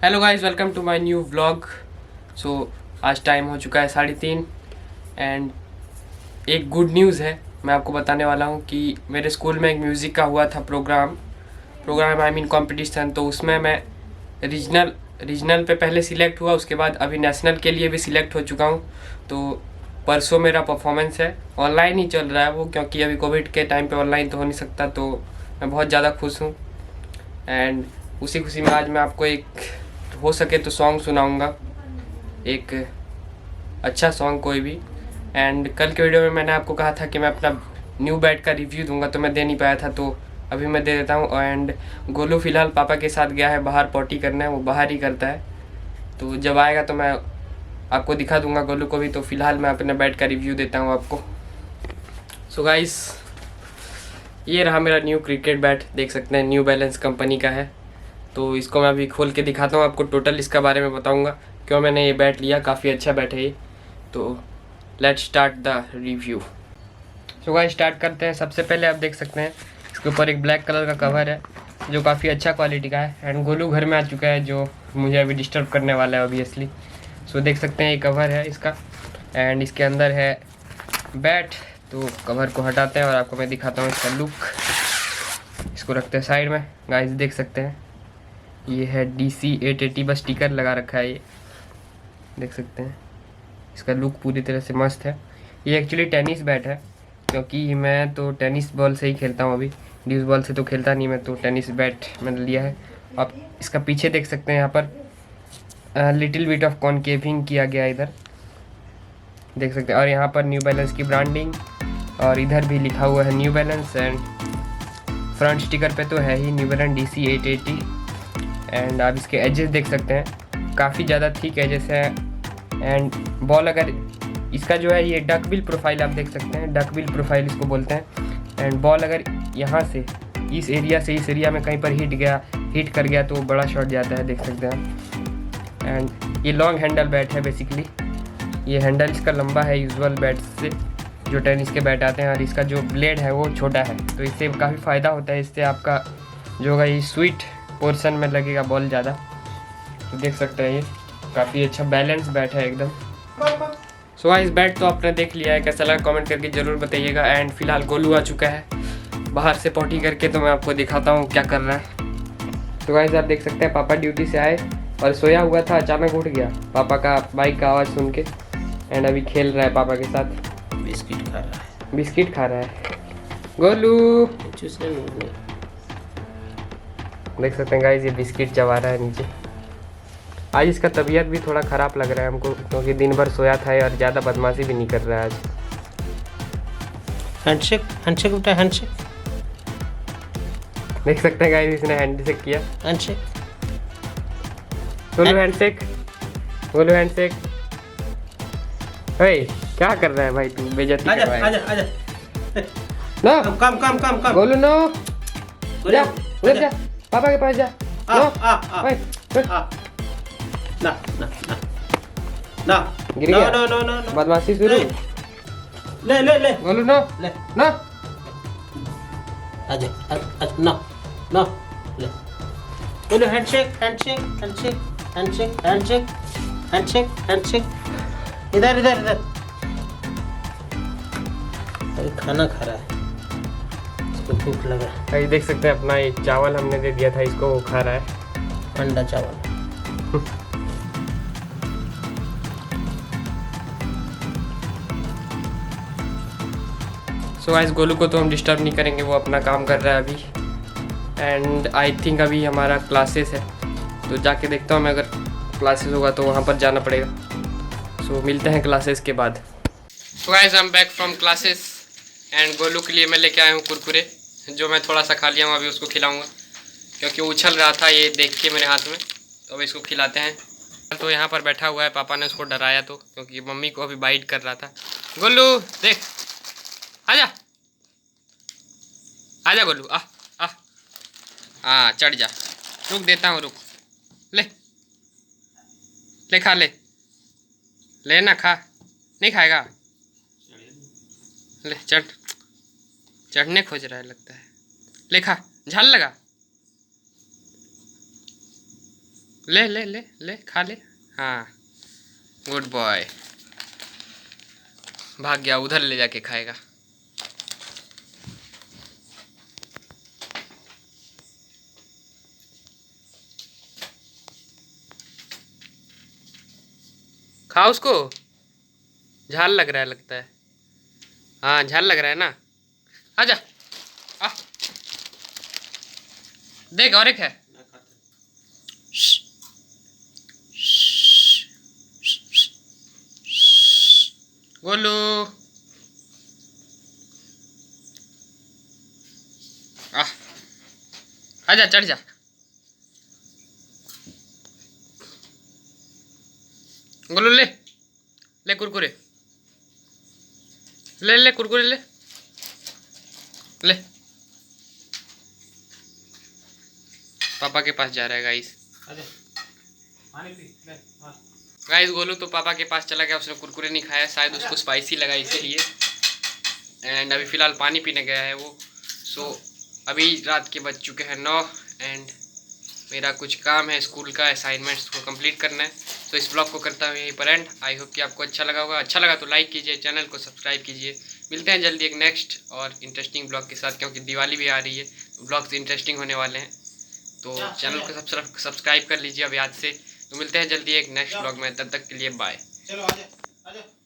Hello guys, welcome to my new vlog. So आज time हो चुका है 3:30 एंड एक गुड न्यूज़ है। मैं आपको बताने वाला हूँ कि मेरे स्कूल में एक म्यूज़िक का हुआ था प्रोग्राम आई मीन कंपटीशन। तो उसमें मैं रीजनल पे पहले सिलेक्ट हुआ, उसके बाद अभी नेशनल के लिए भी सिलेक्ट हो चुका हूँ। तो परसों मेरा परफॉर्मेंस है। ऑनलाइन ही चल रहा है वो, क्योंकि अभी कोविड के टाइम पे ऑनलाइन तो हो नहीं सकता। तो मैं बहुत ज़्यादा खुश हूँ एंड उसी खुशी में आज मैं आपको एक हो सके तो सॉन्ग सुनाऊंगा, एक अच्छा सॉन्ग कोई भी। एंड कल के वीडियो में मैंने आपको कहा था कि मैं अपना न्यू बैट का रिव्यू दूंगा, तो मैं दे नहीं पाया था, तो अभी मैं दे देता हूँ। एंड गोलू फ़िलहाल पापा के साथ गया है बाहर पॉटी करने, वो बाहर ही करता है। तो जब आएगा तो मैं आपको दिखा दूंगा गोलू को भी। तो फ़िलहाल मैं अपने बैट का रिव्यू देता हूँ आपको। सो गाइस, ये रहा मेरा न्यू क्रिकेट बैट, देख सकते हैं न्यू बैलेंस कंपनी का है। तो इसको मैं अभी खोल के दिखाता हूँ आपको, टोटल इसका बारे में बताऊँगा क्यों मैंने ये बैट लिया। काफ़ी अच्छा बैट है ये। तो let's start the review. So guys, start करते हैं। सबसे पहले आप देख सकते हैं इसके ऊपर एक ब्लैक कलर का कवर है जो काफ़ी अच्छा क्वालिटी का है। एंड गोलू घर में आ चुका है जो मुझे अभी डिस्टर्ब करने वाला है ऑब्वियसली। सो देख सकते हैं ये कवर है इसका एंड इसके अंदर है बैट। तो कवर को हटाते हैं और आपको मैं दिखाता हूँ इसका लुक। इसको रखते हैं साइड में। गाइस देख सकते हैं ये है DC-880, बस स्टिकर लगा रखा है ये, देख सकते हैं। इसका लुक पूरी तरह से मस्त है। ये एक्चुअली टेनिस बैट है, क्योंकि मैं तो टेनिस बॉल से ही खेलता हूँ अभी, ड्यूस बॉल से तो खेलता नहीं मैं। तो टेनिस बैट मैंने लिया है। आप इसका पीछे देख सकते हैं, यहाँ पर लिटिल बिट ऑफ कॉन्केविंग किया गया इधर, देख सकते हैं। और यहाँ पर न्यू बैलेंस की ब्रांडिंग, और इधर भी लिखा हुआ है new balance. And front sticker पे तो है ही न्यू बैलेंस DC-880। एंड आप इसके एजेस देख सकते हैं, काफ़ी ज़्यादा थिक एजेस हैं। एंड बॉल अगर इसका जो है ये डक बिल प्रोफाइल आप देख सकते हैं, डक बिल प्रोफाइल इसको बोलते हैं। एंड बॉल अगर यहाँ से इस एरिया से इस एरिया में कहीं पर हिट कर गया तो बड़ा शॉट जाता है, देख सकते हैं। एंड ये लॉन्ग हैंडल बैट है बेसिकली, ये हैंडल इसका लंबा है यूजुअल बैट से जो टेनिस के बैट आते हैं। और इसका जो ब्लेड है वो छोटा है, तो इससे काफ़ी फ़ायदा होता है। इससे आपका जो होगा ये स्वीट पोर्शन में लगेगा बॉल ज़्यादा। तो देख सकते हैं ये काफ़ी अच्छा बैलेंस बैट है एकदम। सो गाइस, बैट तो आपने देख लिया है, कैसा लगा कमेंट करके ज़रूर बताइएगा। एंड फिलहाल गोलू आ चुका है बाहर से पॉटी करके, तो मैं आपको दिखाता हूँ क्या कर रहा है। तो गाइस आप देख सकते हैं पापा ड्यूटी से आए और सोया हुआ था, अचानक उठ गया पापा का बाइक का आवाज़ सुन के। एंड अभी खेल रहा है पापा के साथ, बिस्किट खा रहा है। बिस्किट खा रहा है गोलू। देख सकते हैं गाइस, ये बिस्किट चबा रहा है नीचे। आज इसका तबीयत भी थोड़ा ख़राब लग रहा है हमको, क्योंकि दिन भर सोया था और ज़्यादा बदमाशी भी नहीं कर रहा है आज। हैंडशेक हैंडशेक बेटा हैंडशेक। देख सकते हैं गाइस, इसने हैंडशेक किया। Handshake Golu handshake, Golu handshake. ओए क्या कर रहा है भाई तू, बेइज्जती कर रहा है। आजा आजा नो कम कम कम कम गोलू, नो जा उधर जा, पापा के पास जा। आ नो आ आ ओए आ ना ना ना ना गिर गया। नो नो नो नो बदमाशी शुरू। ले ले ले गोलू नो ले नो। आजा आजा ना ना ले बोलो handshake handshake handshake handshake handshake handshake handshake. इधर इधर इधर अरे खाना खा रहा है, इसको भूख लगा। भाई देख सकते हैं अपना एक चावल हमने दे दिया था इसको, वो खा रहा है अंडा चावल। सो गाइस, गोलू को तो हम डिस्टर्ब नहीं करेंगे, वो अपना काम कर रहा है अभी। एंड आई थिंक अभी हमारा क्लासेस है, तो जाके देखता हूँ मैं, अगर क्लासेस होगा तो वहाँ पर जाना पड़ेगा। सो मिलते हैं क्लासेस के बाद। So guys, I am back from classes and Golu के लिए मैं लेके आया हूँ कुरकुरे, जो मैं थोड़ा सा खा लिया हूँ, अभी उसको खिलाऊँगा क्योंकि वो उछल रहा था ये देख के मेरे हाथ में। तो अभी इसको खिलाते हैं। तो यहाँ पर बैठा हुआ है, पापा ने उसको डराया तो, क्योंकि मम्मी को अभी बाइट कर रहा था। गोलू देख, आजा आजा गोलू, आ आ हाँ चढ़ जा, रुक देता हूँ रुक, ले ले खा ले, ले ना खा, नहीं खाएगा, ले चढ़ने खोज रहा है लगता है, ले खा, झाल लगा ले ले ले ले खा ले। हाँ गुड बॉय। भाग गया, उधर ले जाके खाएगा। खा उसको, झाल लग रहा है लगता है। हाँ झाल लग रहा है ना। आजा आ देख, और एक है। गोलू आ आजा, चढ़ जा। गोलू ले ले कुरकुरे, ले ले कुरकुरे ले ले। पापा के पास जा रहा है गाइस। गाइस गोलू तो पापा के पास चला गया, उसने कुरकुरे नहीं खाया, शायद उसको स्पाइसी लगा इसीलिए। एंड अभी फ़िलहाल पानी पीने गया है वो। सो अभी रात के बज चुके हैं 9 एंड मेरा कुछ काम है स्कूल का, असाइनमेंट्स को कंप्लीट करना है। तो इस ब्लॉग को करता हूँ यहीं पर एंड। आई होप कि आपको अच्छा लगा होगा। अच्छा लगा तो लाइक कीजिए, चैनल को सब्सक्राइब कीजिए। मिलते हैं जल्दी एक नेक्स्ट और इंटरेस्टिंग ब्लॉग के साथ, क्योंकि दिवाली भी आ रही है तो ब्लॉग्स इंटरेस्टिंग होने वाले हैं। तो चैनल को सब्सक्राइब कर लीजिए अब याद से। तो मिलते हैं जल्दी एक नेक्स्ट ब्लॉग में, तब तक के लिए बाय। चलो आजा आजा।